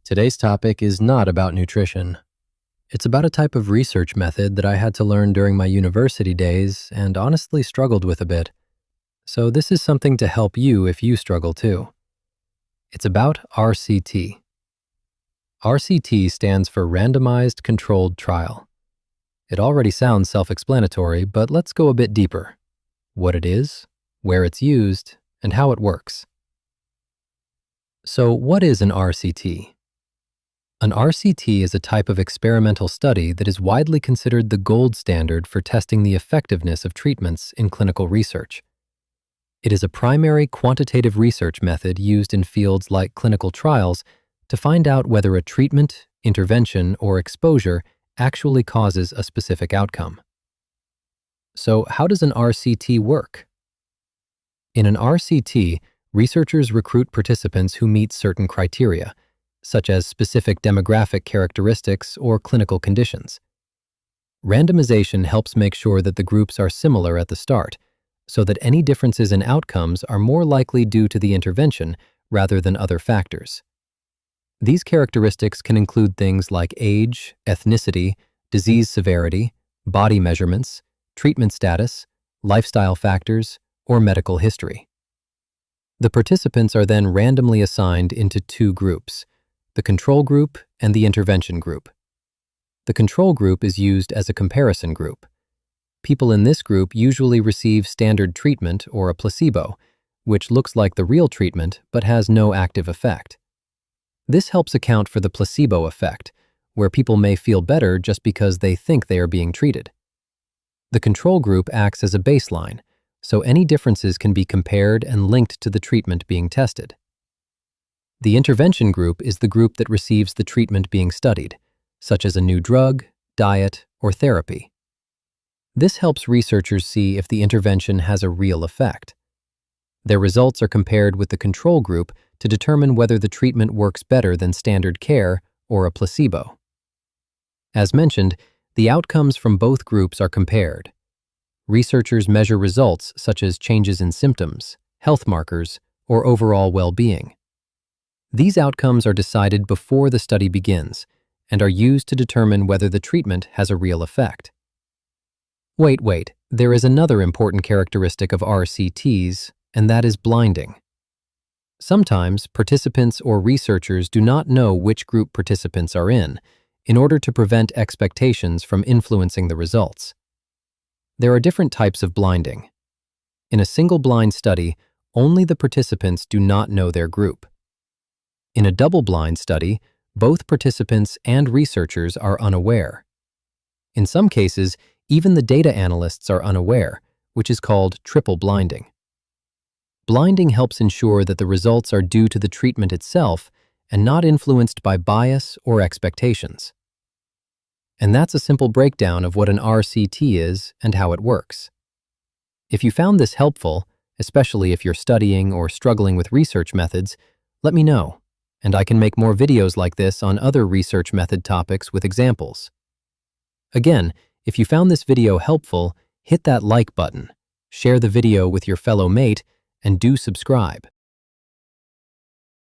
Today's topic is not about nutrition. It's about a type of research method that I had to learn during my university days and honestly struggled with a bit. So this is something to help you if you struggle too. It's about RCT. RCT stands for Randomized Controlled Trial. It already sounds self-explanatory, but let's go a bit deeper. What it is, where it's used, and how it works. So what is an RCT? An RCT is a type of experimental study that is widely considered the gold standard for testing the effectiveness of treatments in clinical research. It is a primary quantitative research method used in fields like clinical trials to find out whether a treatment, intervention, or exposure actually causes a specific outcome. So how does an RCT work? In an RCT, researchers recruit participants who meet certain criteria, such as specific demographic characteristics or clinical conditions. Randomization helps make sure that the groups are similar at the start, so that any differences in outcomes are more likely due to the intervention rather than other factors. These characteristics can include things like age, ethnicity, disease severity, body measurements, treatment status, lifestyle factors, or medical history. The participants are then randomly assigned into two groups: the control group and the intervention group. The control group is used as a comparison group. People in this group usually receive standard treatment or a placebo, which looks like the real treatment but has no active effect. This helps account for the placebo effect, where people may feel better just because they think they are being treated. The control group acts as a baseline, so any differences can be compared and linked to the treatment being tested. The intervention group is the group that receives the treatment being studied, such as a new drug, diet, or therapy. This helps researchers see if the intervention has a real effect. Their results are compared with the control group to determine whether the treatment works better than standard care or a placebo. As mentioned, the outcomes from both groups are compared. Researchers measure results such as changes in symptoms, health markers, or overall well-being. These outcomes are decided before the study begins and are used to determine whether the treatment has a real effect. Wait, there is another important characteristic of RCTs, and that is blinding. Sometimes participants or researchers do not know which group participants are in order to prevent expectations from influencing the results. There are different types of blinding. In a single-blind study, only the participants do not know their group. In a double-blind study, both participants and researchers are unaware. In some cases, even the data analysts are unaware, which is called triple blinding. Blinding helps ensure that the results are due to the treatment itself and not influenced by bias or expectations. And that's a simple breakdown of what an RCT is and how it works. If you found this helpful, especially if you're studying or struggling with research methods, let me know, and I can make more videos like this on other research method topics with examples. Again, if you found this video helpful, hit that like button, share the video with your fellow mate, and do subscribe.